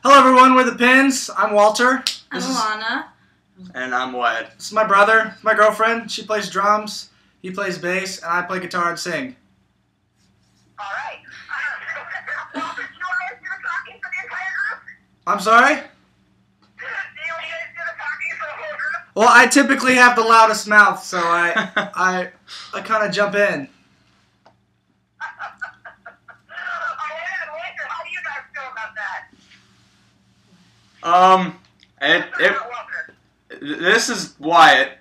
Hello everyone, we're the Pinz. I'm Walter. I'm Alana. And I'm Wyatt. This is my brother, my girlfriend. She plays drums, he plays bass, and I play guitar and sing. Alright. Do you want to do the talking for the entire group? I'm sorry? Do you want to do the talking for the whole group? Well, I typically have the loudest mouth, so I kind of jump in. How do you guys feel about that? This is Wyatt,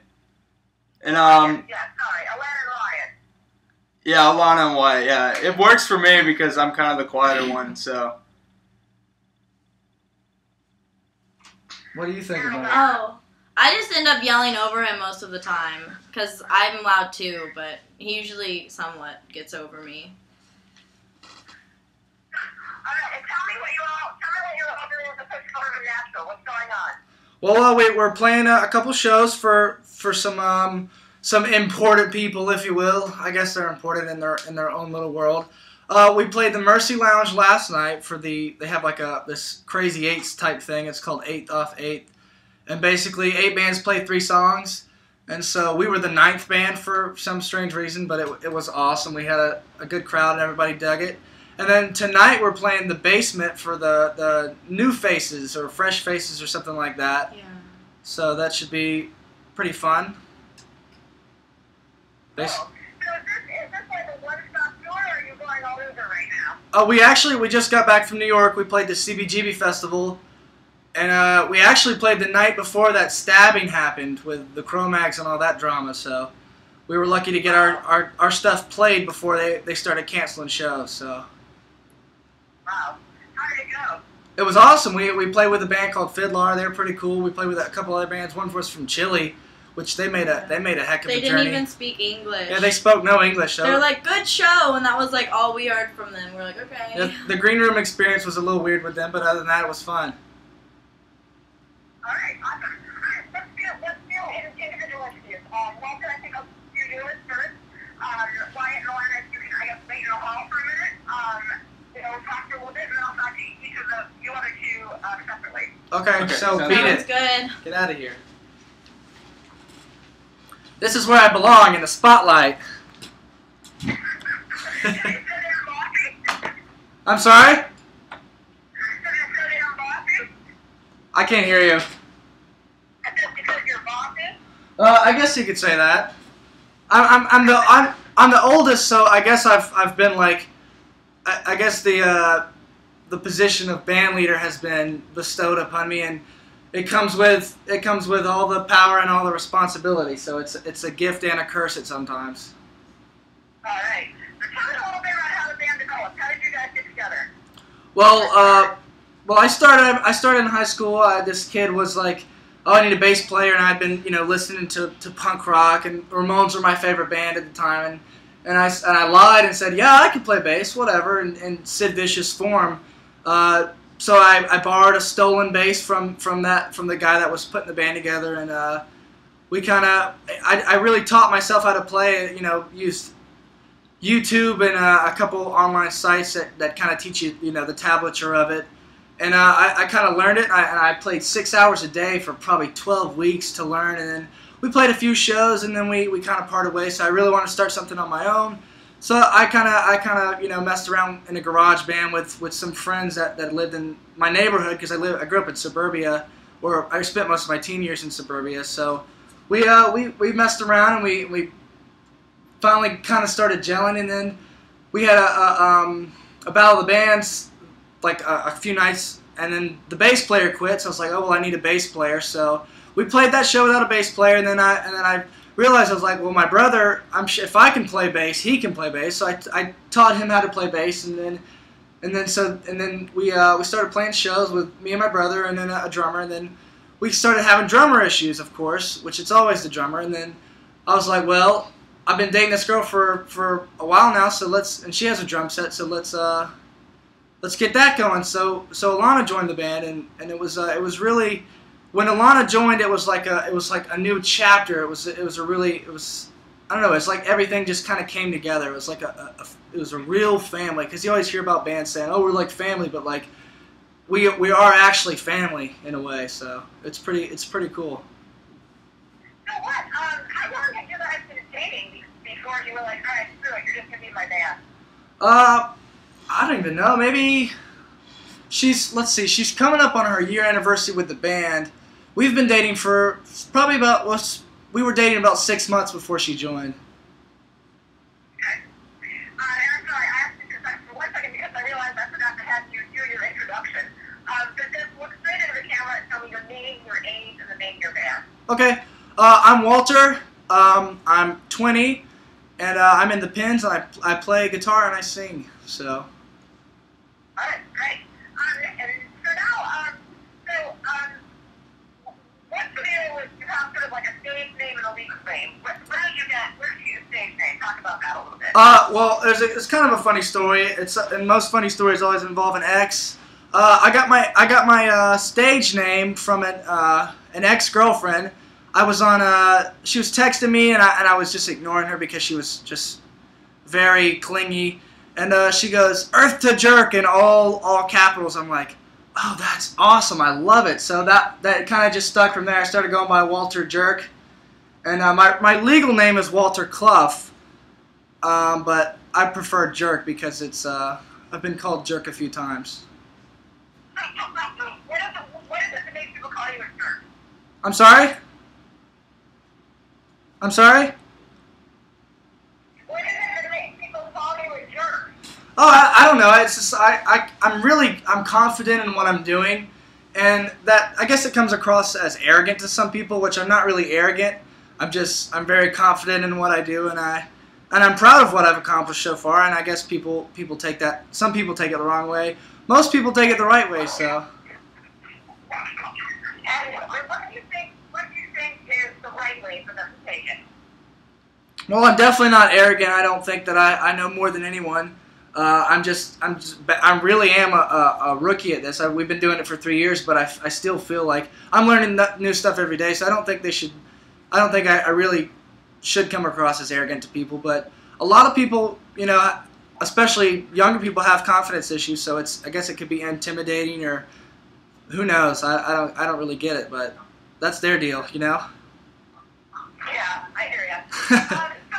and Yeah, sorry, Alana and Ryan. yeah, Alana and Wyatt. Yeah, it works for me because I'm kind of the quieter one. So What do you think about it? Oh, I just end up yelling over him most of the time because I'm loud too, but he usually somewhat gets over me. Alright, and tell me what you're all doing with the Push Cover Nashville. What's going on? Well, we're playing a couple shows for some important people, if you will. I guess they're important in their own little world. We played the Mercy Lounge last night for they have like this crazy eights type thing. It's called 8th Off 8th, and basically 8 bands play 3 songs. And so we were the 9th band for some strange reason, but it was awesome. We had a good crowd and everybody dug it. And then tonight we're playing the basement for the new faces or fresh faces or something like that. Yeah. So that should be pretty fun. So is this like a one-stop tour, or are you going all over right now? We just got back from New York. We played the CBGB festival, and we actually played the night before that stabbing happened with the Cro-Mags and all that drama. So we were lucky to get our stuff played before they started canceling shows. So. Wow. How did it go? It was awesome. We played with a band called Fiddlar. They were pretty cool. We played with a couple other bands. One was from Chile, which they made a heck of a They journey. didn't even speak English. Yeah, they spoke no English. So They were like, good show, and that was like all we heard from them. We're like, okay. the green room experience was a little weird with them, but other than that, it was fun. Alright, awesome. Let's do individual interviews. Walter, I think I'll do yours first. Wyatt and Alana, you can, I guess, wait in the hall for a minute. We'll talk to you a little bit, and then I'll talk to each of you other two separately. Okay, so sounds beat Sounds it. good. Get out of here. This is where I belong, in the spotlight. I'm sorry? I can't hear you. Because you're bossy? I guess you could say that. I'm the oldest, so I guess I've been like, I guess the position of band leader has been bestowed upon me, and it comes with all the power and all the responsibility. So it's a gift and a curse at sometimes. Alright. So tell me a little bit about how the band developed. How did you guys get together? Well, I started in high school. This kid was like, oh, I need a bass player, and I'd been listening to punk rock, and Ramones were my favorite band at the time, and I lied and said, yeah, I can play bass, whatever, in Sid Vicious form. So I borrowed a stolen bass from the guy that was putting the band together, and I really taught myself how to play. Used YouTube and a couple online sites that kind of teach you the tablature of it, and I kind of learned it. And I played 6 hours a day for probably 12 weeks to learn, and then we played a few shows, and then we kind of parted ways. So I really want to start something on my own. So I kind of messed around in a garage band with some friends that lived in my neighborhood, because I grew up in suburbia, or I spent most of my teen years in suburbia. So we messed around, and we finally kind of started gelling, and then we had a battle of the bands like a few nights, and then the bass player quit. So I was like, oh well, I need a bass player. So we played that show without a bass player, and then I realized, I was like, well, my brother, if I can play bass, he can play bass. So I taught him how to play bass, and then we started playing shows with me and my brother, and then a drummer, and then we started having drummer issues, of course, which it's always the drummer. And then I was like, well, I've been dating this girl for a while now, so and she has a drum set, so let's get that going. So Alana joined the band, and it was really. When Alana joined, it was like a new chapter. It was I don't know. It's like everything just kind of came together. It was like it was a real family. Because you always hear about bands saying, "Oh, we're like family," but like we are actually family in a way. So it's pretty cool. So what? How long have you guys been dating before you were like, all right, screw it, you're just gonna be my man? I don't even know. Maybe let's see. She's coming up on her year anniversary with the band. We've been dating for probably we were dating about 6 months before she joined. Okay. I'm sorry, I asked you for 1 second because I realized I forgot to have you do your introduction. So just look straight into the camera and tell me your name, your age, and the name of your band. Okay. I'm Walter. I'm 20, and I'm in the Pinz. And I play guitar and I sing. So. All right, great. And so now, what video was you have sort of like a stage name and a legal name? Where did you get your stage name? Talk about that a little bit. Well, it's kind of a funny story. And most funny stories always involve an ex. I got my stage name from an ex-girlfriend. I was on she was texting me and I was just ignoring her because she was just very clingy. And she goes, "Earth to Jerk" in all capitals. I'm like, oh, that's awesome. I love it. So that kind of just stuck from there. I started going by Walter Jerk. And my legal name is Walter Clough. But I prefer Jerk because it's I've been called Jerk a few times. What is it that makes people call you a jerk? I'm sorry? I'm sorry? What is it that makes people call you a jerk? Oh, I don't know. It's just I'm confident in what I'm doing, and that I guess it comes across as arrogant to some people, which I'm not really arrogant. I'm very confident in what I do, and I'm proud of what I've accomplished so far. And I guess people take that. Some people take it the wrong way. Most people take it the right way. So. And what do you think is the right way for them to take it? Well, I'm definitely not arrogant. I don't think that I know more than anyone. I really am a rookie at this. We've been doing it for 3 years, but I still feel like I'm learning new stuff every day. So I don't think I really should come across as arrogant to people. But a lot of people, especially younger people, have confidence issues. So I guess it could be intimidating or who knows. I don't really get it, but that's their deal, Yeah, I hear ya. So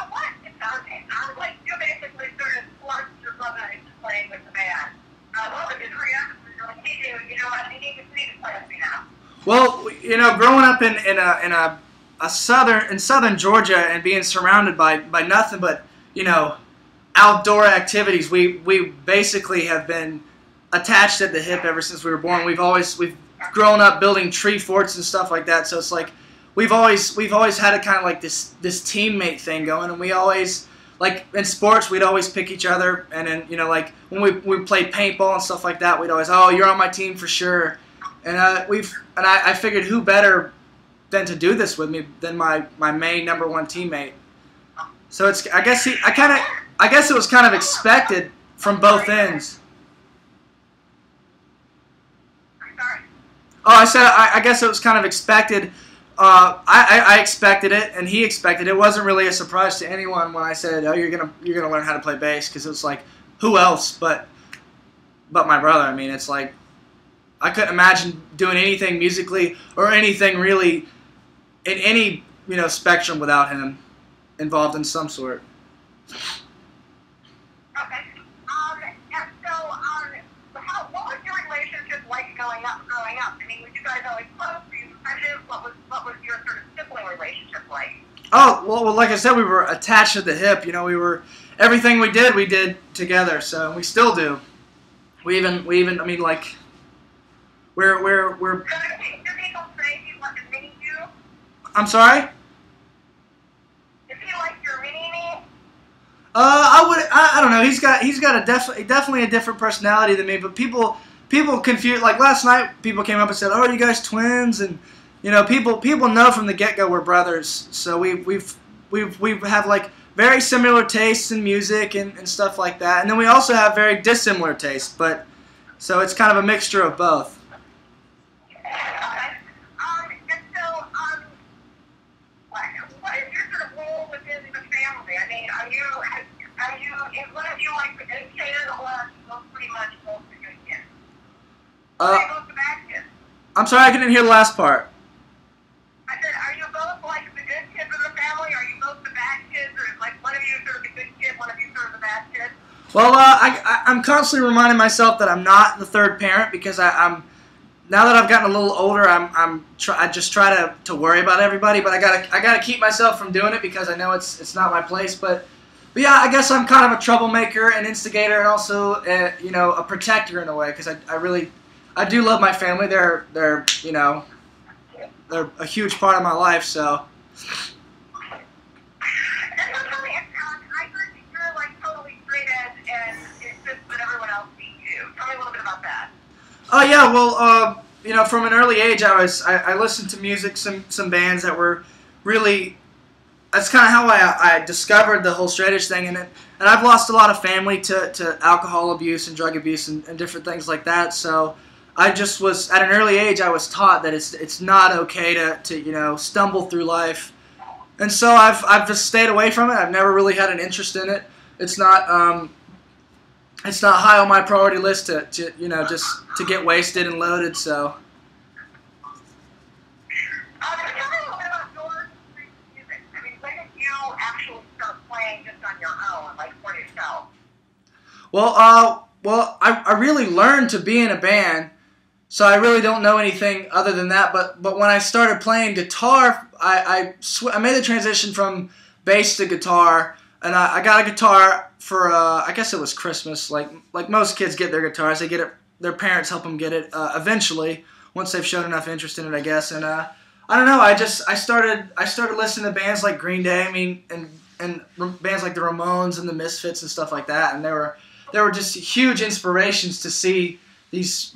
what? It sounds like you basically sort of forced your brother into playing with the band. What was his reaction? Like, hey, dude, you know what? You need to play with me now. Well, growing up in southern Georgia and being surrounded by nothing but outdoor activities, we basically have been attached at the hip ever since we were born. We've grown up building tree forts and stuff like that. So it's like we've always had a kind of like this teammate thing going, and we always, like in sports, we'd always pick each other, and then like when we played paintball and stuff like that, we'd always, oh, you're on my team for sure. And I figured who better than to do this with me than my main number one teammate. So I guess it was kind of expected from both ends. Oh, I guess it was kind of expected. I expected it, and he expected it. It wasn't really a surprise to anyone when I said, "Oh, you're gonna learn how to play bass," because it was like, who else but my brother? I mean, it's like I couldn't imagine doing anything musically or anything really in any spectrum without him involved in some sort. Okay. And so, what was your relationship like growing up? I mean, were you guys always close? Were you friends? What was your sort of sibling relationship like? Oh, well, like I said, we were attached at the hip. Everything we did together. So we still do. We even. I mean, like, we're. Do people say he's like a mini you? I'm sorry? Is he like your mini me? I don't know. He's got definitely a different personality than me. But people confuse. Like last night, people came up and said, "Oh, are you guys twins?" And people know from the get-go we're brothers. So we have like very similar tastes in music and stuff like that. And then we also have very dissimilar tastes. But so it's kind of a mixture of both. What is your sort of role within the family? I mean, are you is one of you like the good kid, or are you pretty much both the good kids? Are you both the bad kids? I'm sorry, I couldn't hear the last part. I said, are you both like the good kids of the family? Are you both the bad kids? Or is like one of you sort of the good kid, one of you sort of the bad kid? Well, I'm constantly reminding myself that I'm not the third parent because I'm now that I've gotten a little older, I just try to worry about everybody, but I gotta keep myself from doing it because I know it's not my place. But yeah, I guess I'm kind of a troublemaker, an instigator, and also a protector in a way because I do love my family. They're a huge part of my life. So. I heard that you're like totally straight edge and it's just that everyone else sees you. Tell me a little bit about that. Oh yeah, well, from an early age, I listened to music, some bands that were really. That's kind of how I discovered the whole straight edge thing, and I've lost a lot of family to alcohol abuse and drug abuse and different things like that. So I just was at an early age, I was taught that it's not okay to stumble through life, and so I've just stayed away from it. I've never really had an interest in it. It's not high on my priority list to just to get wasted and loaded. So. Tell me a little bit about your music. I mean, when did you actually start playing just on your own, like for yourself? Well, I really learned to be in a band, so I really don't know anything other than that. But when I started playing guitar, I made the transition from bass to guitar, and I got a guitar for I guess it was Christmas. Like most kids get their guitars, they get it. Their parents help them get it eventually once they've shown enough interest in it, I guess. And I don't know. I started listening to bands like Green Day. I mean, and bands like the Ramones and the Misfits and stuff like that. And they were just huge inspirations to see these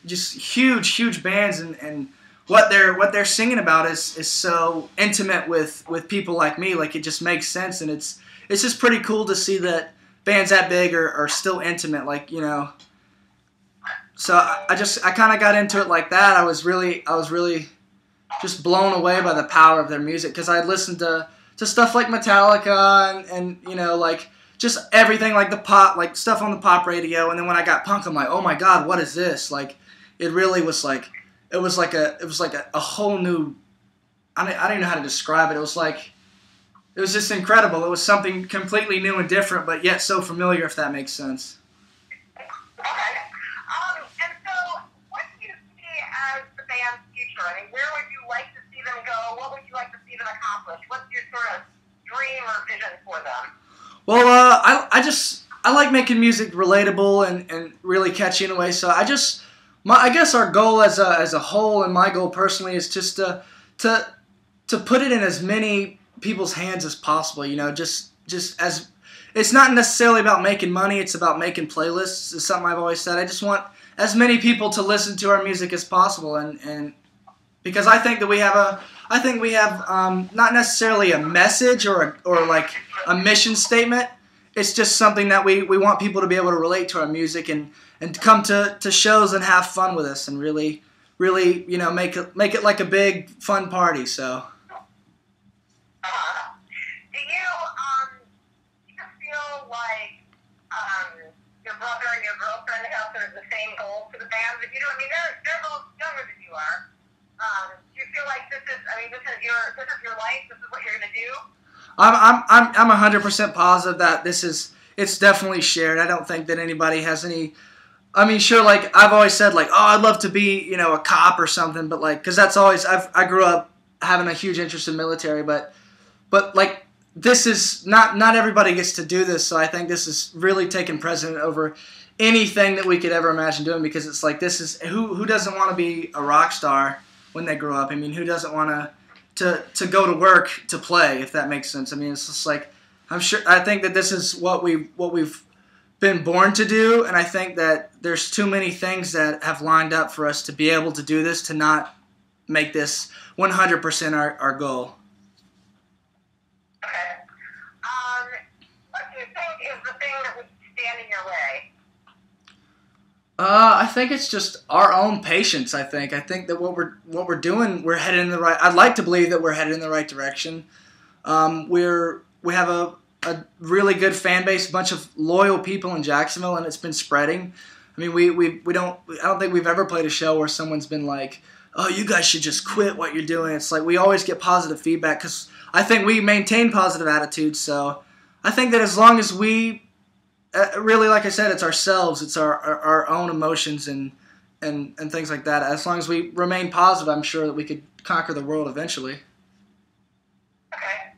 just huge bands and what they're singing about is so intimate with people like me. Like it just makes sense, and it's just pretty cool to see that bands that big are still intimate. Like so I kind of got into it like that. I was really just blown away by the power of their music because I listened to stuff like Metallica and like just everything like the pop, like stuff on the pop radio. And then when I got punk, I'm like, oh my God, what is this? Like it really was like it was like a whole new. I don't even know how to describe it. It was just incredible. It was something completely new and different, but yet so familiar, if that makes sense. Okay. And so, what do you see as the band's future? I mean, where would you like to see them go? What would you like to see them accomplish? What's your sort of dream or vision for them? Well, I like making music relatable and really catchy in a way. So I guess our goal as a whole, and my goal personally, is just to put it in as many people's hands as possible. Just as it's not necessarily about making money. It's about making playlists. Is something I've always said. I just want as many people to listen to our music as possible, and because I think that we have not necessarily a message or like a mission statement. It's just something that we want people to be able to relate to our music and come to shows and have fun with us and really make it like a big fun party. So. Do you feel like your brother and your girlfriend have sort of the same goals for the band that you do? I mean, they're both younger than you are. Do you feel like this is your life? This is what you're gonna do? I'm 100% positive that it's definitely shared. I don't think that anybody has any. I mean, sure, like I've always said, like, oh, I'd love to be, a cop or something, but like, because that's always I grew up having a huge interest in military, but like this is not everybody gets to do this, so I think this is really taking precedent over anything that we could ever imagine doing, because it's like this is who doesn't want to be a rock star when they grow up? I mean, who doesn't want to go to work to play, if that makes sense? I mean, it's just like I think that this is what we've been born to do, and I think that there's too many things that have lined up for us to be able to do this, to not make this 100% our goal. Okay. What do you think is the thing that would stand in your way? I think it's just our own patience. I think that what we're doing, we're headed in the right. I'd like to believe that we're headed in the right direction. We have a really good fan base, a bunch of loyal people in Jacksonville, and it's been spreading. I mean, we don't. I don't think we've ever played a show where someone's been like, "Oh, you guys should just quit what you're doing." It's like we always get positive feedback because I think we maintain positive attitudes. So I think that as long as we really, like I said, it's ourselves, it's our own emotions and things like that. As long as we remain positive, I'm sure that we could conquer the world eventually. Okay.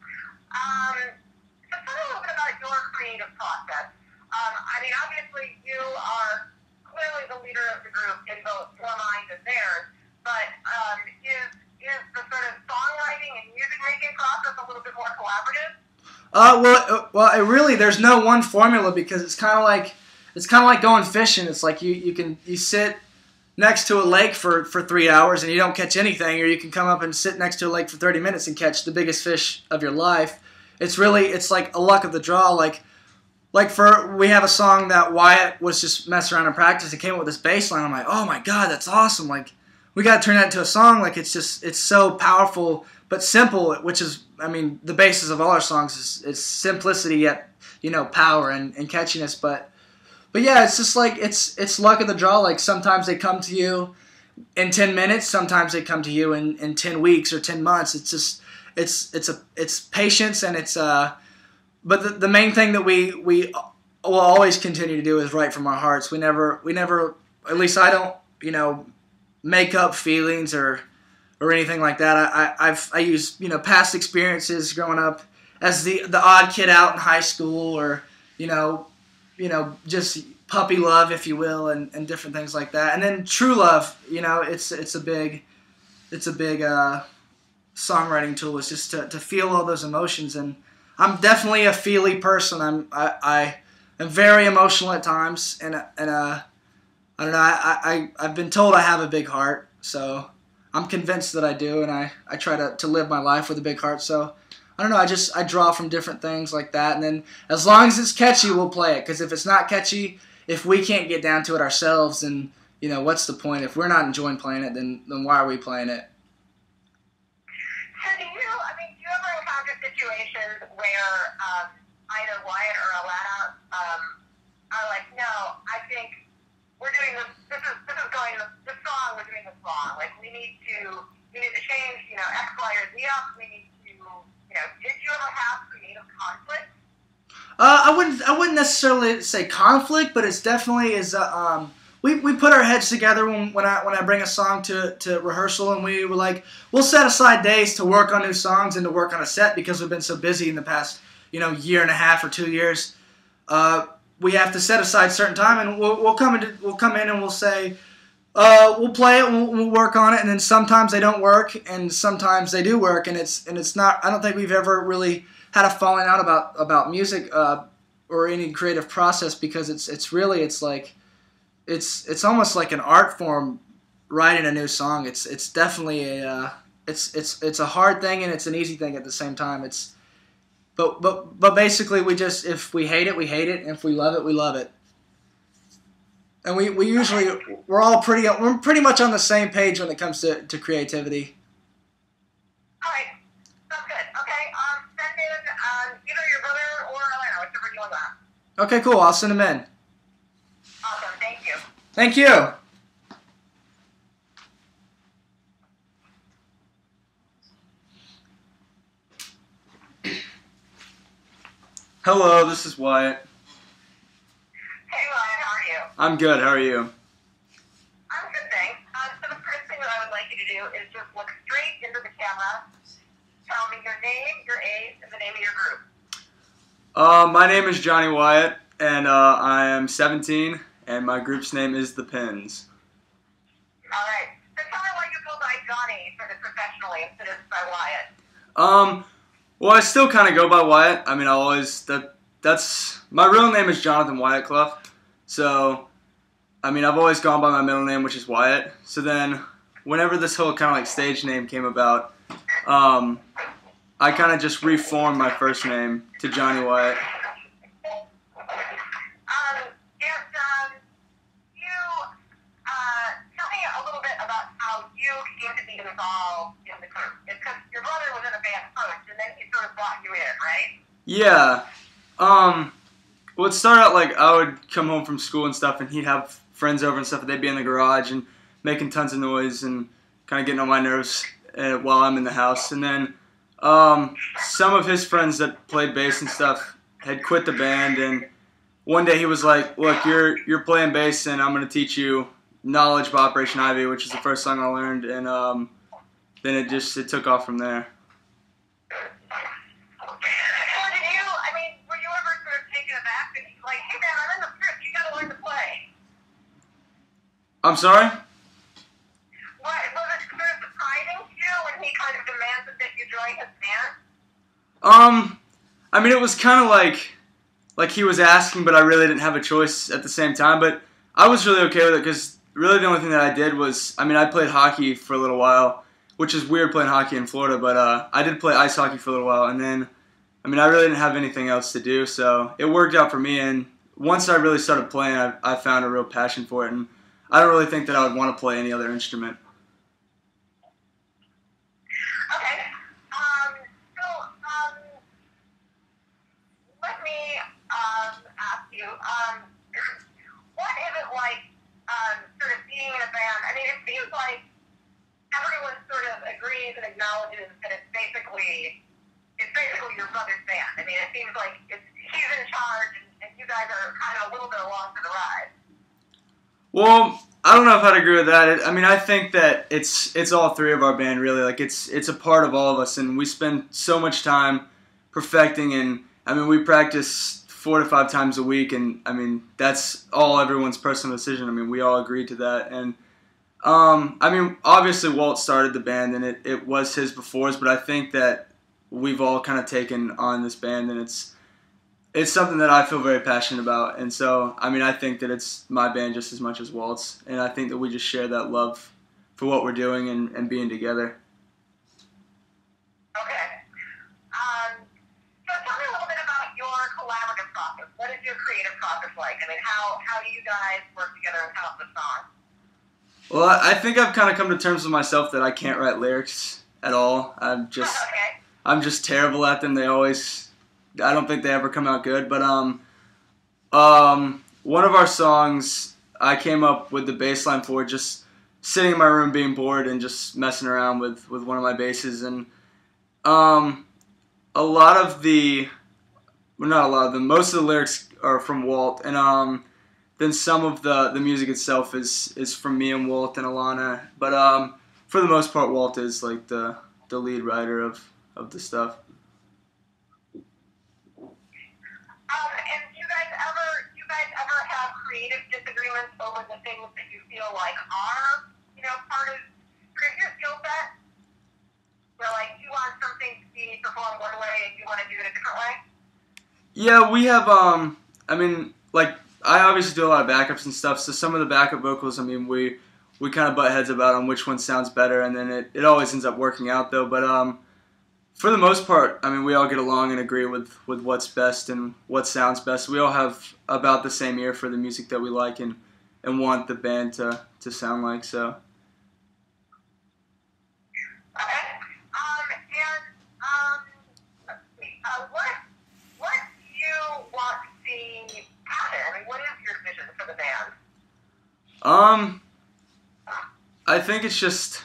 So tell me a little bit about your creative process. I mean, obviously you are clearly the leader of the group in both your mind and theirs, but is the sort of songwriting and music making process a little bit more collaborative? Well, it really, there's no one formula because it's kind of like going fishing. It's like you sit next to a lake for 3 hours and you don't catch anything, or you can come up and sit next to a lake for 30 minutes and catch the biggest fish of your life. It's like a luck of the draw. We have a song that Wyatt was just messing around in practice and came up with this bass line. I'm like, oh my God, that's awesome. Like, we got to turn that into a song. Like, it's so powerful but simple, which is, I mean, the basis of all our songs is simplicity yet, power and catchiness. But yeah, it's just like, it's luck of the draw. Like, sometimes they come to you in 10 minutes. Sometimes they come to you in 10 weeks or 10 months. It's just, it's patience, and it's, but the main thing that we will always continue to do is write from our hearts. We never, at least I don't, make up feelings or anything like that. I use past experiences growing up as the odd kid out in high school, or just puppy love, if you will, and different things like that. And then true love, it's a big songwriting tool. Is just to feel all those emotions. And I'm definitely a feely person. I am very emotional at times, and I don't know. I've been told I have a big heart, so I'm convinced that I do, and I try to live my life with a big heart. So I don't know. I draw from different things like that, and then as long as it's catchy, we'll play it. Because if it's not catchy, if we can't get down to it ourselves, then what's the point? If we're not enjoying playing it, then why are we playing it? So do you ever encounter situations where either Wyatt or Alana are like, no, I think we're doing this. This song. We're doing this wrong. Like, we need to change, X, Y, or Z up. We need to, Did you ever have creative conflict? I wouldn't necessarily say conflict, but it's definitely we put our heads together when I bring a song to rehearsal, and we were like, we'll set aside days to work on new songs and to work on a set because we've been so busy in the past year and a half or 2 years. We have to set aside certain time, and we'll come in and we'll say, we'll play it, and we'll work on it, and then sometimes they don't work, and sometimes they do work, and it's not. I don't think we've ever really had a falling out about music or any creative process, because it's almost like an art form, writing a new song. It's definitely it's a hard thing and it's an easy thing at the same time. But basically, if we hate it, we hate it, and if we love it, we love it. And we're pretty much on the same page when it comes to creativity. All right, sounds good. Okay, send in either your brother or Alana, whichever you want that. Okay, cool. I'll send them in. Awesome, thank you. Thank you. Hello, this is Wyatt. Hey Ryan, how are you? I'm good. How are you? I'm good, thanks. So the first thing that I would like you to do is just look straight into the camera. Tell me your name, your age, and the name of your group. My name is Johnny Wyatt, and I am 17, and my group's name is the Pinz. All right. So tell me why you go by Johnny sort of professionally instead of by Wyatt. Well, I still kind of go by Wyatt. I mean, that's my real name is Jonathan Wyatt Clough. So, I mean, I've always gone by my middle name, which is Wyatt. So then, whenever this whole kind of like stage name came about, I kind of just reformed my first name to Johnny Wyatt. Tell me a little bit about how you came to be involved in the group. It's because your brother was in a band first, and then he sort of brought you in, right? Yeah. Well, it started out like I would come home from school and stuff, and he'd have friends over and stuff, they'd be in the garage and making tons of noise and kind of getting on my nerves while I'm in the house. And then some of his friends that played bass and stuff had quit the band, and one day he was like, "Look, you're playing bass, and I'm going to teach you Knowledge by Operation Ivy," which is the first song I learned, and then it took off from there. Were you ever sort of taken aback and he's like, "Hey man, I'm in the script, you gotta learn to play"? I'm sorry? Was it sort of surprising to you when he kind of demanded that you join his band? It was kind of like he was asking, but I really didn't have a choice at the same time. But I was really okay with it because really the only thing that I did was, I played hockey for a little while, which is weird playing hockey in Florida, but I did play ice hockey for a little while, and then, I really didn't have anything else to do, so it worked out for me, and once I really started playing, I found a real passion for it, and I don't really think that I would want to play any other instrument. Okay. Let me ask you, what is it like sort of being in a band? It seems like everyone sort of agrees and acknowledges that it's basically your brother's band. It seems like he's in charge and you guys are kind of a little bit along for the ride. Well, I don't know if I'd agree with that. I think that it's all three of our band, really. It's a part of all of us, and we spend so much time perfecting, and we practice 4 to 5 times a week, and that's all everyone's personal decision. We all agreed to that, and obviously Walt started the band, and it was his before us, but I think that we've all kind of taken on this band, and it's something that I feel very passionate about, and so I think that it's my band just as much as Walt's, and I think that we just share that love for what we're doing and being together. Okay. So tell me a little bit about your collaborative process. What is your creative process like? How do you guys work together and come up with songs? Well, I think I've kind of come to terms with myself that I can't write lyrics at all. I'm just terrible at them. I don't think they ever come out good. But one of our songs I came up with the bass line for just sitting in my room being bored and just messing around with one of my basses, and most of the lyrics are from Walt, and then some of the music itself is from me and Walt and Alana, but for the most part Walt is like the lead writer of the stuff. And do you guys ever have creative disagreements over the things that you feel like are, part of your skill set? Where you want something to be performed one way and you want to do it a different way? Yeah, we have I obviously do a lot of backups and stuff, so some of the backup vocals, we kind of butt heads about on which one sounds better, and then it always ends up working out though, but for the most part, we all get along and agree with what's best and what sounds best. We all have about the same ear for the music that we like and want the band to sound like, so. Okay. Let's see. What do you want to see happen? What is your vision for the band? I think it's just,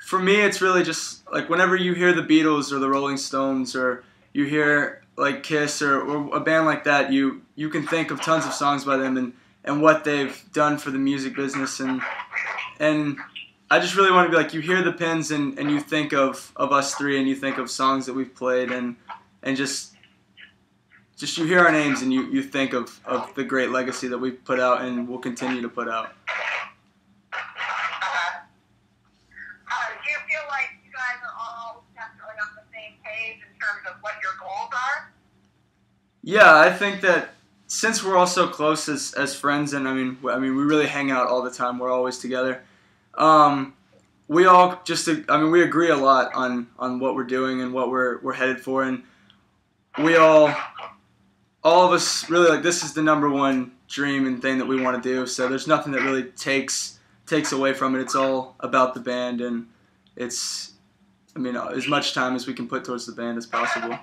for me, it's really just whenever you hear the Beatles or the Rolling Stones, or you hear Kiss or a band like that, you can think of tons of songs by them and what they've done for the music business, and I just really want to be you hear the Pinz and you think of us three, and you think of songs that we've played, and just you hear our names and you think of the great legacy that we've put out and will continue to put out. Do you feel like you guys are all definitely on the same page in terms of what your goals are? Yeah, I think that since we're all so close as friends, and we really hang out all the time. We're always together. We all we agree a lot on what we're doing and what we're headed for, and we all of us really this is the number one dream and thing that we want to do. So there's nothing that really takes away from it. It's all about the band, and it's as much time as we can put towards the band as possible. Okay.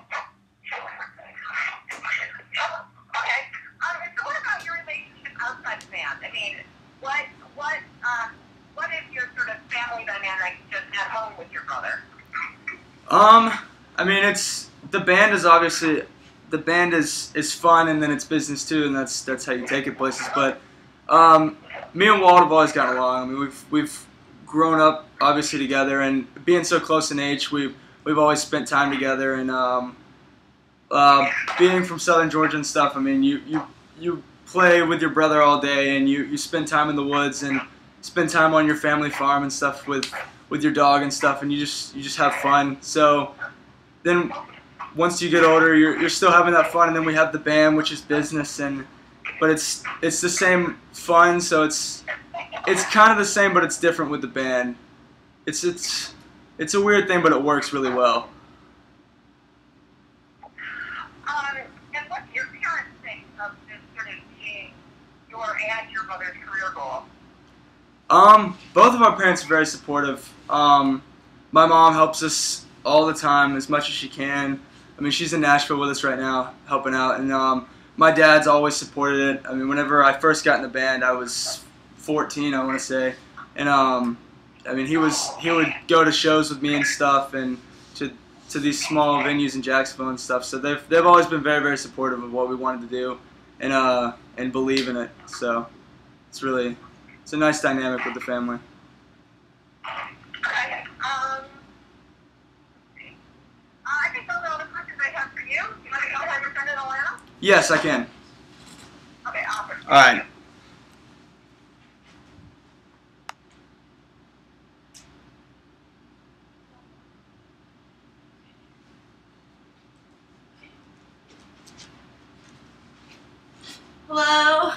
So what about your relationship outside the band? I mean, the band is obviously is fun, and then it's business too, and that's how you take it places. But me and Walt have always gotten along. I mean, we've grown up obviously together, and being so close in age, we've always spent time together. And being from Southern Georgia and stuff, I mean, you play with your brother all day, and you spend time in the woods and spend time on your family farm and stuff with your dog and stuff, and you just have fun. So then once you get older, you're still having that fun, and then we have the band, which is business, but it's the same fun. So it's kind of the same, but it's different with the band. It's a weird thing, but it works really well. And what's your parents think of this sort of being your and your mother's career goal? Both of our parents are very supportive. My mom helps us all the time as much as she can. I mean, she's in Nashville with us right now, helping out, and my dad's always supported it. I mean, whenever I first got in the band, I was 14, I want to say, and I mean, he would go to shows with me and stuff, and to these small venues in Jacksonville and stuff. So they've always been very, very supportive of what we wanted to do, and believe in it. So it's a nice dynamic with the family. Okay. I think those are all the questions I have for you. You want to go ahead and send it Atlanta? Yes, I can. Okay, awesome. All right. Hello.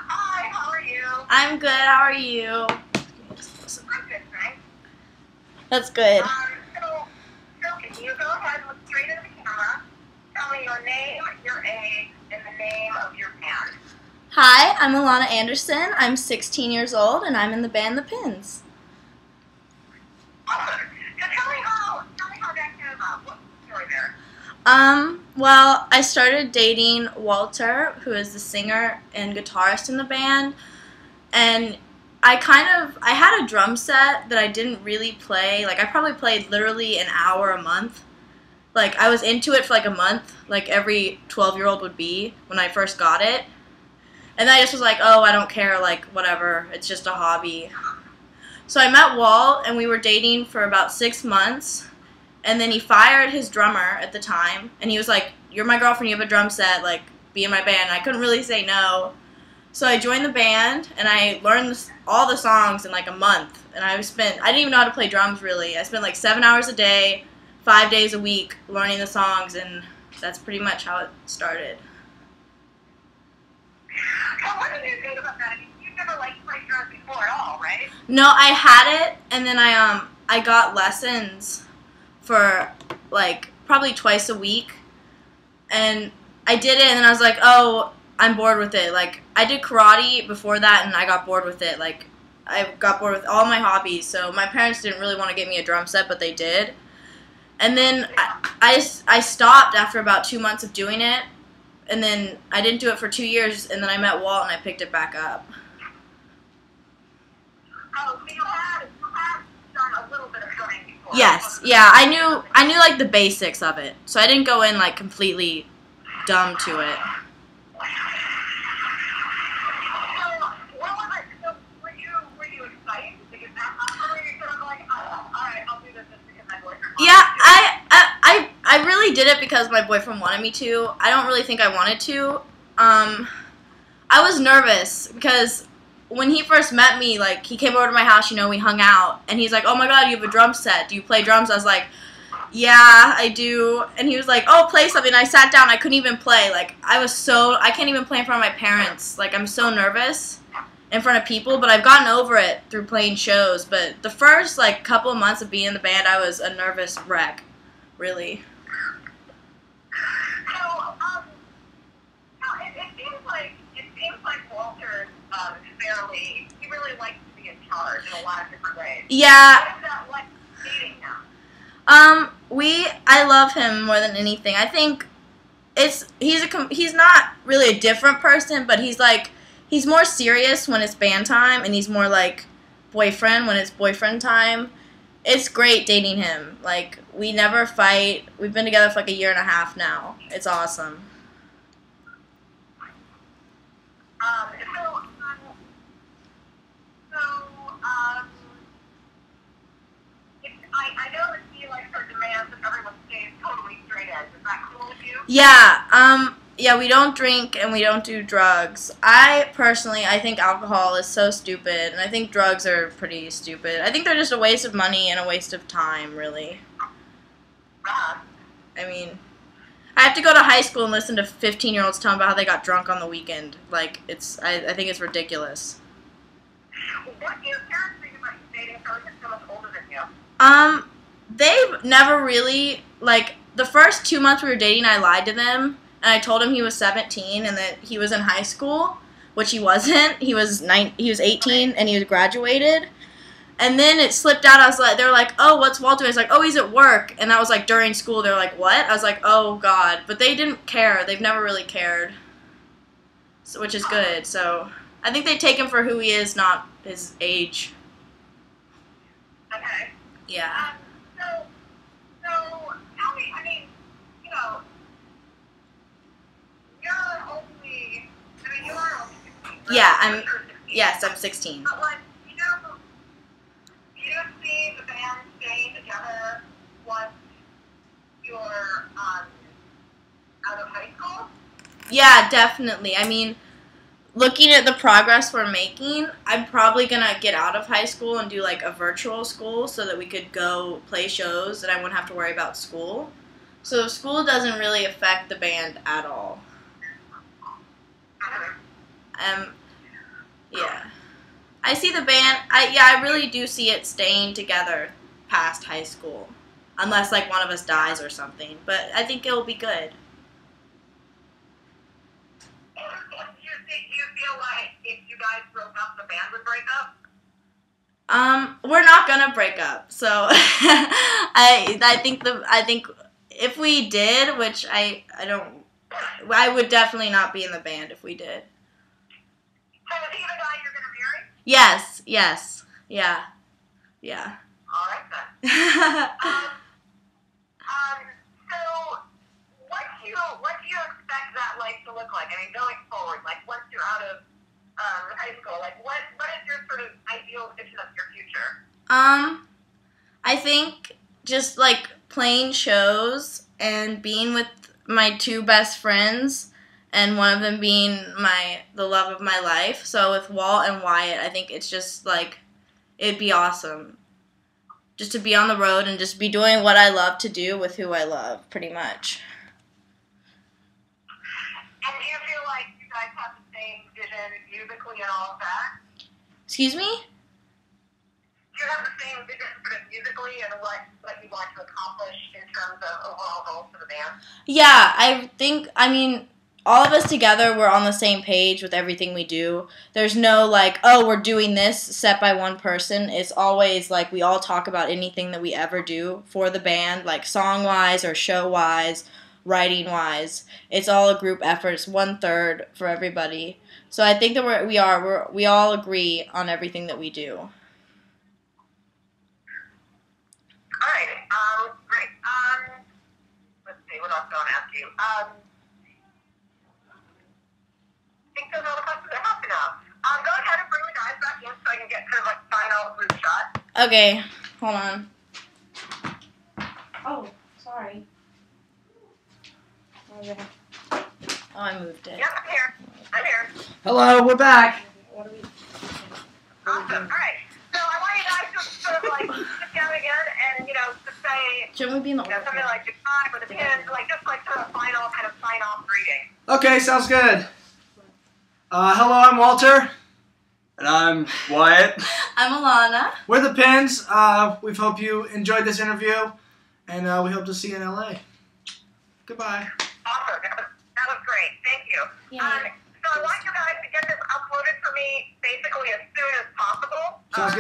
Hi, how are you? I'm good. How are you? I'm good, thanks. That's good. So can you go ahead and look straight into the camera? Tell me your name, your age, and the name of your band. Hi, I'm Alana Anderson. I'm 16 years old, and I'm in the band The Pinz. Awesome. So tell me how that came about. What's the story there? Well, I started dating Walter, who is the singer and guitarist in the band, and I had a drum set that I didn't really play. Like, I probably played literally an hour a month. Like, I was into it for like a month, like every 12-year-old would be when I first got it. And then I just was like, oh, I don't care, like, whatever, it's just a hobby. So I met Walt, and we were dating for about 6 months. And then he fired his drummer at the time, and he was like, you're my girlfriend, you have a drum set, like, be in my band. And I couldn't really say no. So I joined the band, and I learned all the songs in like a month. And I didn't even know how to play drums, really. I spent like 7 hours a day, 5 days a week learning the songs, and that's pretty much how it started. So what did you think about that? I mean, you've never played drums before at all, right? No, I had it, and then I got lessons for like probably twice a week, and I did it, and then I was like, oh, I'm bored with it. Like, I did karate before that, and I got bored with it. Like, I got bored with all my hobbies, so my parents didn't really want to get me a drum set, but they did. And then I stopped after about 2 months of doing it, and then I didn't do it for 2 years, and then I met Walt, and I picked it back up. Oh, so you had done a little bit of drumming before? Yes, yeah, I knew like the basics of it, so I didn't go in like completely dumb to it. Yeah, I really did it because my boyfriend wanted me to. I don't really think I wanted to. I was nervous because when he first met me, like, he came over to my house, we hung out, and he's like, oh my god, you have a drum set, do you play drums? I was like, yeah, I do. And he was like, oh, play something. I sat down, I couldn't even play. Like, I can't even play in front of my parents. Like, I'm so nervous in front of people, but I've gotten over it through playing shows. But the first, like, couple of months of being in the band, I was a nervous wreck, really. So, it seems like Walter he really likes to be in charge in a lot of different ways. Yeah. What is that like dating him? I love him more than anything. I think he's not really a different person, but he's more serious when it's band time, and he's more like boyfriend when it's boyfriend time. It's great dating him. Like, we never fight. We've been together for like a year and a half now. It's awesome. I know that he likes her demands that everyone stays totally straight edge. Is that cool with you? Yeah, we don't drink and we don't do drugs. I think alcohol is so stupid, and I think drugs are pretty stupid. I think they're just a waste of money and a waste of time, really. I mean, I have to go to high school and listen to 15-year-olds tell them about how they got drunk on the weekend. Like, I think it's ridiculous. What do your parents think about you dating someone that's so much older than you? They've never really, like, the first 2 months we were dating, I lied to them, and I told him he was 17 and that he was in high school, which he wasn't. He was 18 and he was graduated. And then it slipped out. They were like, oh, what's Walter? I was like, oh, he's at work. And that was like during school. They were like, what? I was like, oh, God. But they didn't care. They've never really cared, so, which is good. So I think they take him for who he is, not his age. Okay. Yeah. So tell me, I mean, you know, you are only 16, right? Yeah, yes, I'm 16. But, like, do you see the band staying together once you're out of high school? Yeah, definitely. I mean, looking at the progress we're making, I'm probably going to get out of high school and do like a virtual school so that we could go play shows and I wouldn't have to worry about school. So school doesn't really affect the band at all. Yeah. I see the band, I really do see it staying together past high school. Unless like one of us dies or something. But I think it'll be good. Do you feel like if you guys broke up, the band would break up? We're not gonna break up. So I think if we did, which I would definitely not be in the band if we did. So is he the guy you're gonna marry? Yes. Yeah. All right then. So what do you expect that life to look like? I mean, going forward, like once you're out of high school, like what is your sort of ideal vision of your future? I think just like playing shows and being with my two best friends, and one of them being the love of my life. So with Walt and Wyatt, I think it's just like it'd be awesome. Just to be on the road and just be doing what I love to do with who I love, pretty much. And do you feel like you guys have the same vision musically and all of that? Excuse me? Do you have the same vision sort of musically and what you want to accomplish in terms of overall goals for the band? Yeah, I mean, all of us together, we're on the same page with everything we do. There's no like, oh, we're doing this set by one person. It's always like we all talk about anything that we ever do for the band, like song-wise or show-wise, writing-wise. It's all a group effort. It's 1/3 for everybody. So I think that we all agree on everything that we do. All right. Great. Let's see. What else do I want to ask you? I think those are all the questions I have for now. Go ahead and bring the guys back in so I can get kind of like final group shot. Okay. Hold on. Oh, sorry. Oh, I moved it. Yep, I'm here. Hello, we're back. Awesome. All right. So I want you guys to sort of like sit down again and, to say, Shouldn't we be in the something like the time or the pins, like just like sort of final kind of sign-off greeting. Okay, sounds good. Hello, I'm Walter. And I'm Wyatt. I'm Alana. We're the Pinz. We hope you enjoyed this interview, and we hope to see you in LA. Goodbye. Awesome. That was great. Thank you. Yeah. So I want you guys to get this uploaded for me basically as soon as possible. Sounds good.